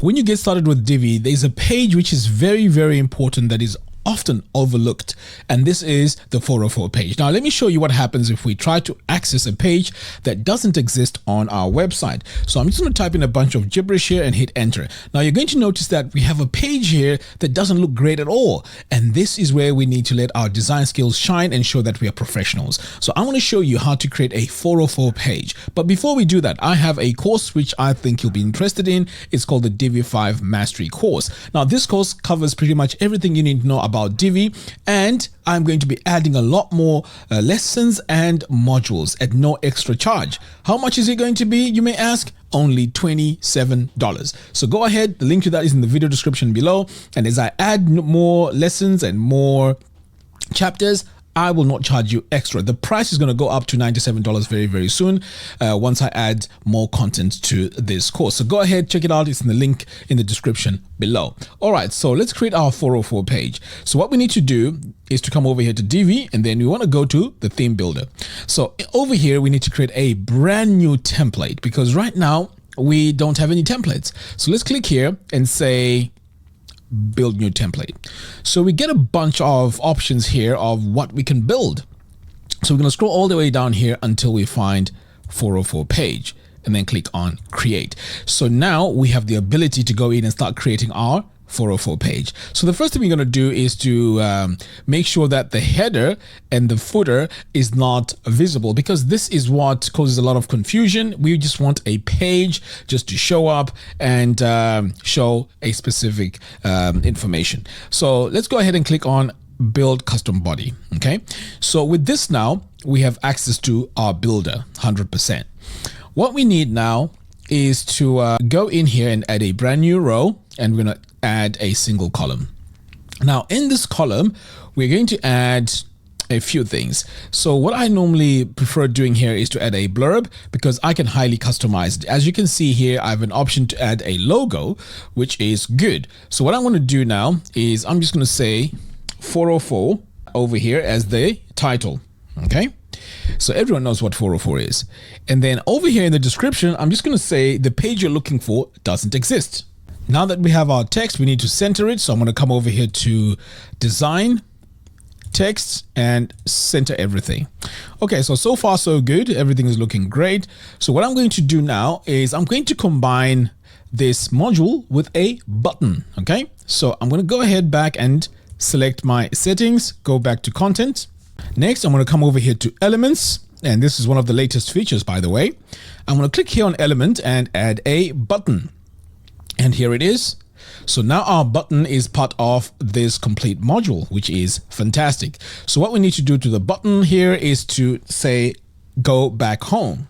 When you get started with Divi, there's a page which is very, very important that is often overlooked, and this is the 404 page. Now let me show you what happens if we try to access a page that doesn't exist on our website. So I'm just going to type in a bunch of gibberish here and hit enter. Now you're going to notice that we have a page here that doesn't look great at all, and this is where we need to let our design skills shine and show that we are professionals. So I want to show you how to create a 404 page, but before we do that, I have a course which I think you'll be interested in. It's called the Divi 5 Mastery course. Now this course covers pretty much everything you need to know about Divi, and I'm going to be adding a lot more lessons and modules at no extra charge. How much is it going to be, you may ask? Only $27. So go ahead, the link to that is in the video description below, and as I add more lessons and more chapters, I will not charge you extra. The price is going to go up to $97 very, very soon once I add more content to this course. So go ahead, check it out. It's in the link in the description below. All right, so let's create our 404 page. So what we need to do is to come over here to Divi, and then we want to go to the theme builder. So over here, we need to create a brand new template because right now we don't have any templates. So let's click here and say build new template. So we get a bunch of options here of what we can build. So we're going to scroll all the way down here until we find 404 page and then click on create. So now we have the ability to go in and start creating our 404 page. So the first thing we're going to do is to make sure that the header and the footer is not visible, because this is what causes a lot of confusion. We just want a page just to show up and show a specific information. So let's go ahead and click on build custom body. Okay, so with this now we have access to our builder 100%. What we need now is to go in here and add a brand new row, and we're going to add a single column. Now in this column, we're going to add a few things. So what I normally prefer doing here is to add a blurb, because I can highly customize it. As you can see here, I have an option to add a logo, which is good. So what I want to do now is I'm just going to say 404 over here as the title. Okay, so everyone knows what 404 is. And then over here in the description, I'm just going to say the page you're looking for doesn't exist. Now that we have our text, we need to center it. So I'm going to come over here to design, text, and center everything. Okay, so far so good. Everything is looking great. So what I'm going to do now is I'm going to combine this module with a button. Okay, so I'm going to go ahead back and select my settings, go back to content. Next, I'm going to come over here to elements. And this is one of the latest features, by the way. I'm going to click here on element and add a button. And here it is. So now our button is part of this complete module, which is fantastic. So what we need to do to the button here is to say, go back home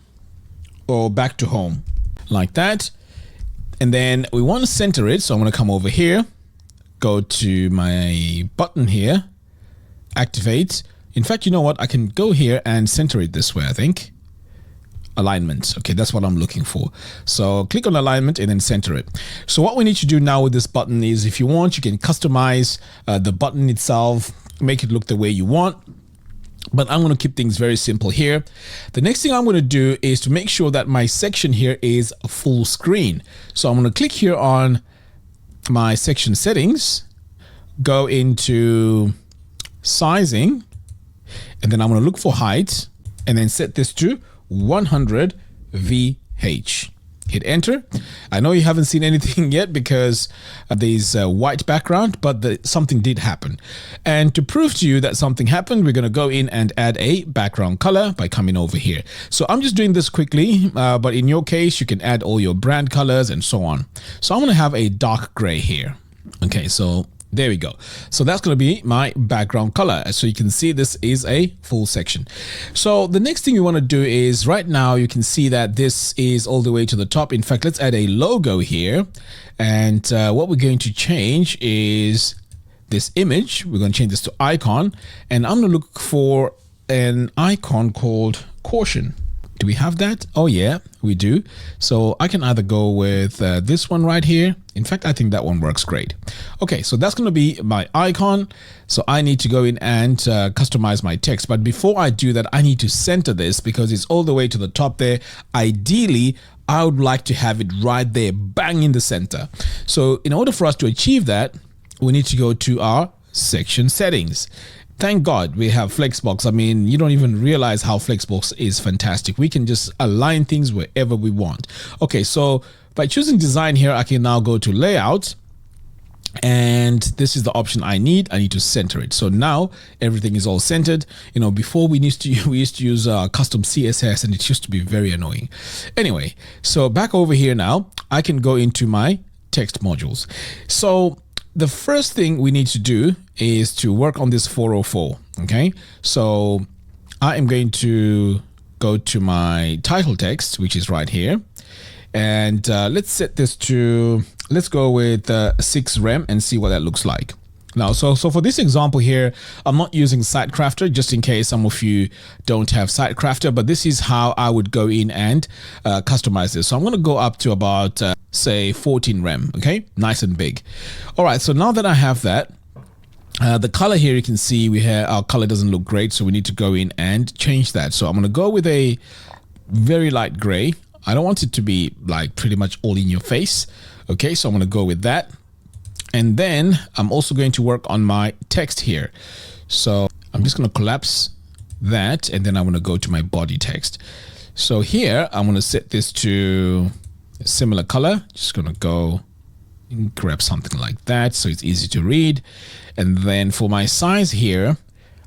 or back to home, like that. And then we want to center it. So I'm going to come over here, go to my button here, activate. In fact, you know what? I can go here and center it this way, I think. Alignment. Okay, that's what I'm looking for. So click on alignment and then center it. So what we need to do now with this button is, if you want, you can customize the button itself, make it look the way you want. But I'm going to keep things very simple here. The next thing I'm going to do is to make sure that my section here is full screen. So I'm going to click here on my section settings, go into sizing, and then I'm going to look for height and then set this to 100 VH. Hit enter. I know you haven't seen anything yet because there's a white background, but something did happen. And to prove to you that something happened, we're going to go in and add a background color by coming over here. So I'm just doing this quickly, but in your case, you can add all your brand colors and so on. So I'm going to have a dark gray here. Okay, so there we go. So that's going to be my background color. So you can see this is a full section. So the next thing you want to do is, right now you can see that this is all the way to the top. In fact, let's add a logo here. And what we're going to change is this image. We're going to change this to icon. And I'm going to look for an icon called caution. Do we have that? Oh yeah, we do. So I can either go with this one right here. In fact, I think that one works great. Okay, so that's going to be my icon. So I need to go in and customize my text. But before I do that, I need to center this because it's all the way to the top there. Ideally, I would like to have it right there, bang in the center. So in order for us to achieve that, we need to go to our section settings. Thank God we have Flexbox. I mean, you don't even realize how Flexbox is fantastic. We can just align things wherever we want. Okay, so by choosing design here, I can now go to layout. And this is the option I need. I need to center it. So now everything is all centered. You know, before we used to use custom CSS, and it used to be very annoying. Anyway, so back over here now, I can go into my text modules. So the first thing we need to do is to work on this 404. Okay, so I am going to go to my title text, which is right here, and let's set this to, let's go with 6 rem and see what that looks like. Now, so for this example here, I'm not using SiteKrafter, just in case some of you don't have SiteKrafter, but this is how I would go in and customize this. So I'm going to go up to about, say, 14 rem, okay? Nice and big. All right, so now that I have that, the color here, you can see we have, our color doesn't look great, so we need to go in and change that. So I'm going to go with a very light gray. I don't want it to be like pretty much all in your face. Okay, so I'm going to go with that. And then I'm also going to work on my text here. So I'm just going to collapse that, and then I'm going to go to my body text. So here I'm going to set this to a similar color. Just going to go and grab something like that so it's easy to read. And then for my size here,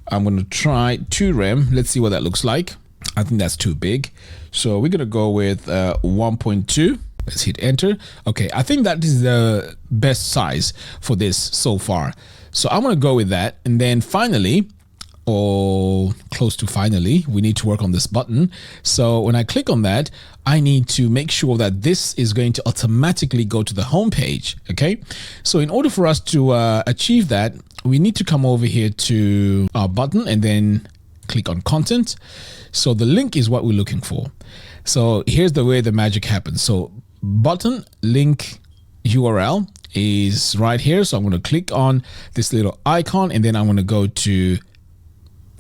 I'm going to try 2 rem. Let's see what that looks like. I think that's too big. So we're going to go with 1.2. Let's hit enter. Okay, I think that is the best size for this so far. So I'm going to go with that. And then finally, or close to finally, we need to work on this button. So when I click on that, I need to make sure that this is going to automatically go to the home page. Okay, so in order for us to achieve that, we need to come over here to our button and then click on content. So the link is what we're looking for. So here's the way the magic happens. So button link URL is right here. So I'm going to click on this little icon, and then I'm going to go to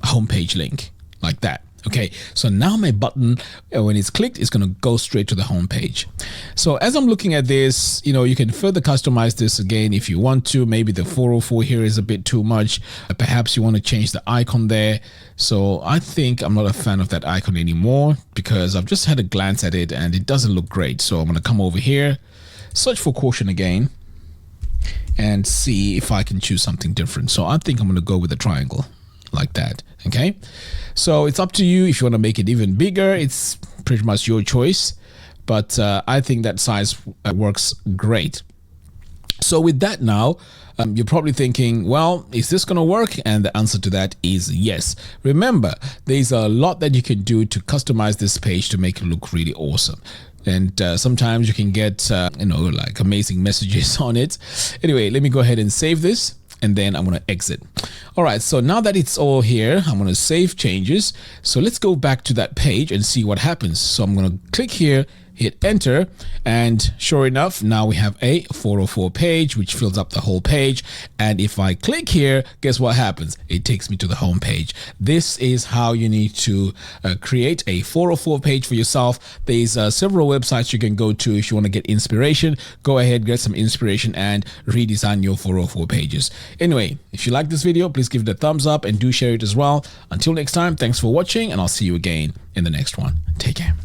homepage link like that. Okay, so now my button, when it's clicked, it's going to go straight to the home page. So as I'm looking at this, you know, you can further customize this again if you want to. Maybe the 404 here is a bit too much. Perhaps you want to change the icon there. So I think I'm not a fan of that icon anymore, because I've just had a glance at it and it doesn't look great. So I'm going to come over here, search for caution again, and see if I can choose something different. So I think I'm going to go with a triangle like that. Okay, so it's up to you. If you want to make it even bigger, it's pretty much your choice, but I think that size works great. So with that now, you're probably thinking, well, is this going to work? And the answer to that is yes. Remember, there's a lot that you can do to customize this page to make it look really awesome. And sometimes you can get, you know, like amazing messages on it. Anyway, let me go ahead and save this, and then I'm going to exit. All right, so now that it's all here, I'm going to save changes. So let's go back to that page and see what happens. So I'm going to click here, hit enter, and sure enough, now we have a 404 page, which fills up the whole page. And if I click here, guess what happens? It takes me to the home page. This is how you need to create a 404 page for yourself. There's several websites you can go to if you want to get inspiration. Go ahead, get some inspiration and redesign your 404 pages. Anyway, if you like this video, please give it a thumbs up and do share it as well. Until next time, thanks for watching, and I'll see you again in the next one. Take care.